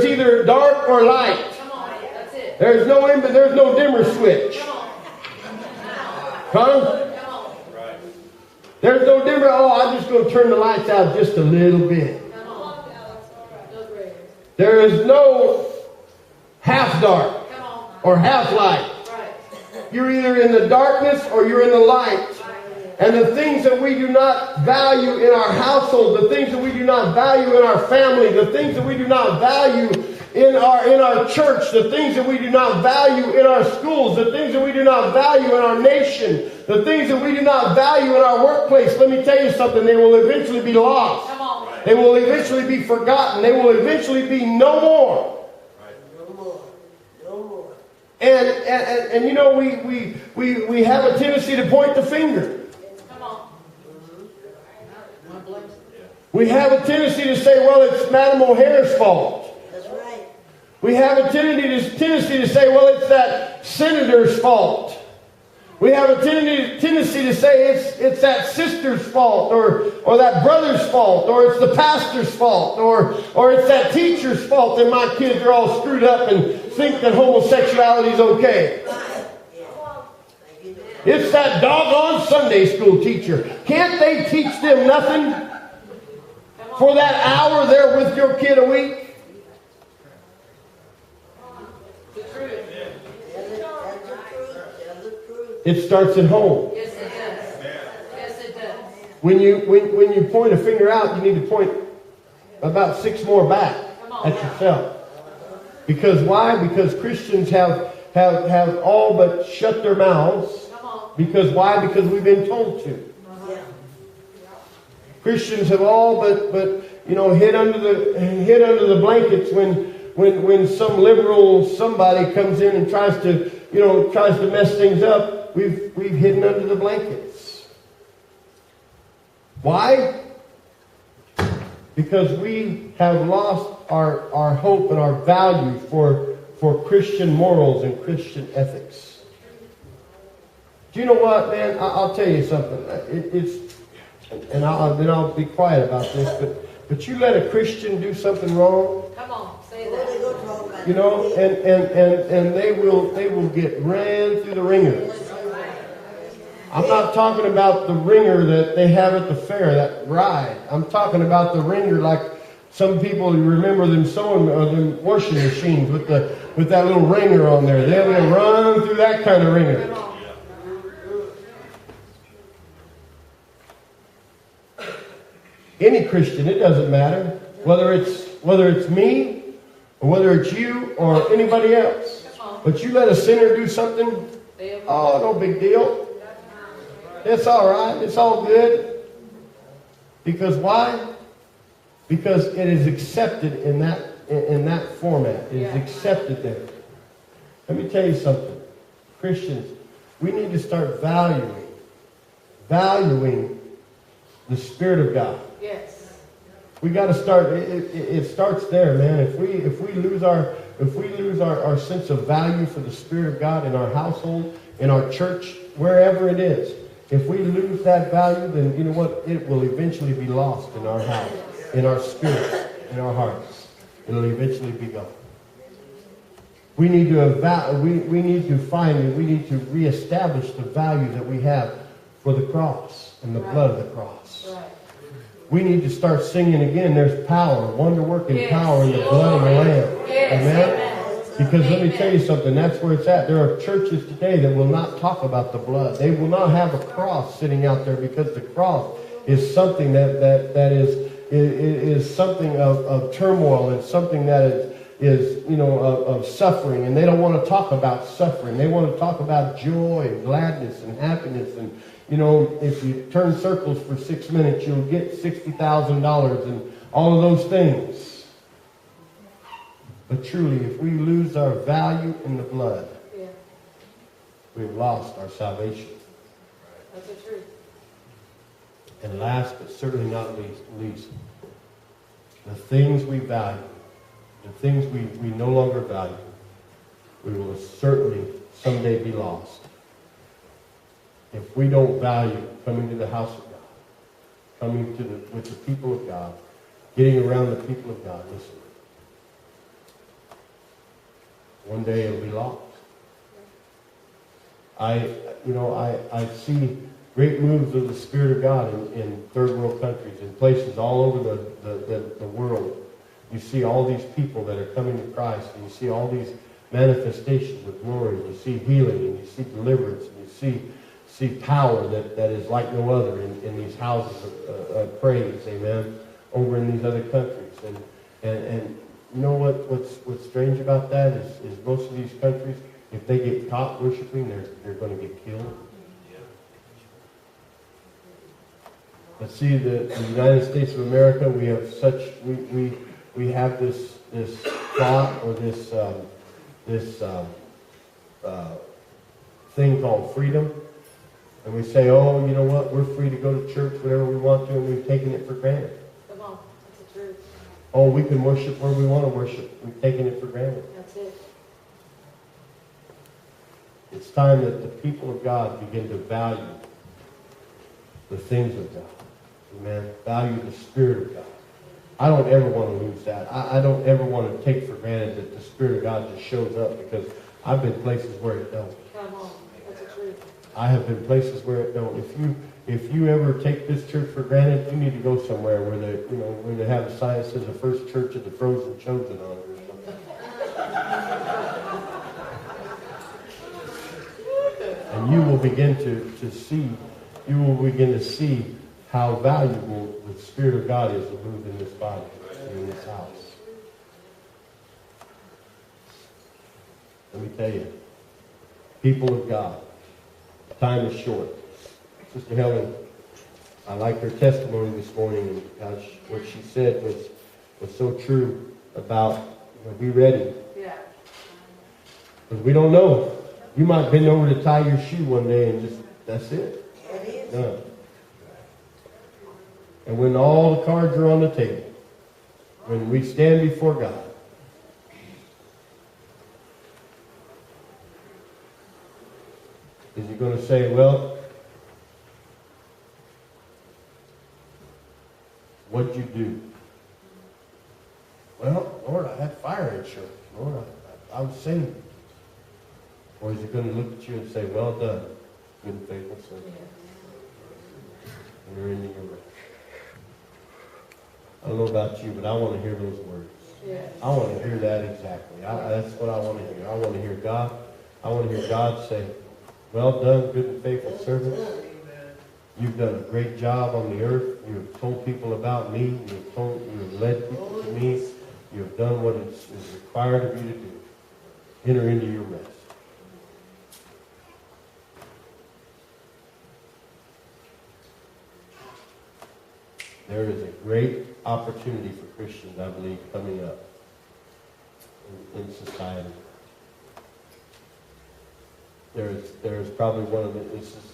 There's either dark or light. There's no dimmer switch. Huh? There's no dimmer. Oh, I'm just going to turn the lights out just a little bit. There is no half dark or half light. You're either in the darkness or you're in the light. And the things that we do not value in our household, the things that we do not value in our family, the things that we do not value in our church, the things that we do not value in our schools, the things that we do not value in our nation, the things that we do not value in our workplace, let me tell you something, they will eventually be lost. They will eventually be forgotten. They will eventually be no more. And you know, we have a tendency to point the finger. We have a tendency to say, well, it's Madam O'Hare's fault. That's right. We have a tendency to say, well, it's that senator's fault. We have a tendency to say it's that sister's fault, or that brother's fault, or it's the pastor's fault, or it's that teacher's fault that my kids are all screwed up and think that homosexuality is okay. It's that doggone Sunday school teacher. Can't they teach them nothing for that hour there with your kid a week? It starts at home. Yes, it does. Yes, it does. When you point a finger out, you need to point about 6 more back at yourself. Because why? Because Christians have all but shut their mouths. Because why? Because we've been told to. Christians have all but hid under the blankets when some liberal somebody comes in and tries to mess things up. We've hidden under the blankets. Why? Because we have lost our hope and our value for Christian morals and Christian ethics. Do you know what, man? I'll tell you something. Then I'll be quiet about this. But you let a Christian do something wrong. Come on, say that. You know, and they will get ran through the ringer. I'm not talking about the ringer that they have at the fair, that ride. I'm talking about the ringer like some people remember them sewing or them washing machines with that little ringer on there. They'll run through that kind of ringer. Any Christian, it doesn't matter whether it's me or whether it's you or anybody else. But you let a sinner do something, oh, no big deal. It's all right. It's all good. Because why? Because it is accepted in that format. It is accepted there. Let me tell you something. Christians, we need to start valuing the Spirit of God. Yes. We got to start. It starts there, man. If we lose our sense of value for the Spirit of God in our household, in our church, wherever it is, if we lose that value, then you know what? It will eventually be lost in our house, in our spirit, in our hearts. It'll eventually be gone. We need to reestablish the value that we have for the cross and the blood of the cross. Right. We need to start singing again. There's power, wonder-working power in the blood of the Lamb. Amen? Because let me tell you something, that's where it's at. There are churches today that will not talk about the blood. They will not have a cross sitting out there because the cross is something that is something of turmoil and something that is of suffering. And they don't want to talk about suffering. They want to talk about joy and gladness and happiness. And if you turn circles for 6 minutes, you'll get $60,000 and all of those things. But truly, if we lose our value in the blood, we've lost our salvation. That's the truth. And last, but certainly not least, the things we value, the things we no longer value, we will certainly someday be lost. If we don't value coming to the house of God, coming with the people of God, getting around the people of God, listen. One day it'll be lost. I see great moves of the Spirit of God in third world countries, in places all over the world. You see all these people that are coming to Christ, and you see all these manifestations of glory, and you see healing, and you see deliverance, and you see power that is like no other in these houses of praise, amen, over in these other countries. And you know what's strange about that is most of these countries, if they get caught worshiping, they're going to get killed. But see, the United States of America, we have we have this thought or this thing called freedom, and we say, oh, you know what, we're free to go to church whenever we want to, and we've taken it for granted. Come on, that's the truth. Oh, we can worship where we want to worship. We've taken it for granted. That's it. It's time that the people of God begin to value the things of God. Amen. Value the Spirit of God. I don't ever want to lose that. I don't ever want to take for granted that the Spirit of God just shows up, because I've been places where it don't. Come on, that's the truth. I have been places where it don't. If you ever take this church for granted, you need to go somewhere where they have a sign that says the first church of the frozen chosen on it or something. And you will begin to see how valuable the Spirit of God is to move in this body, in this house. Let me tell you, people of God, time is short. Sister Helen, I liked her testimony this morning, and gosh, what she said was so true about, be ready. Yeah. Because we don't know. You might bend over to tie your shoe one day and just, that's it. It is. Done. And when all the cards are on the table, when we stand before God, is he going to say, well, what'd you do? Well, Lord, I had fire insurance. Lord, I was saved. Or is he going to look at you and say, well done, good and faithful servant. And you're into your rest. I don't know about you, but I want to hear those words. Yes. I want to hear that exactly. That's what I want to hear. I want to hear God. I want to hear God say, well done, good and faithful servant. You've done a great job on the earth. You have told people about me. You have led people to me. You have done what is required of you to do. Enter into your rest. There is a great opportunity for Christians, I believe, coming up in society. There is probably one of the, this is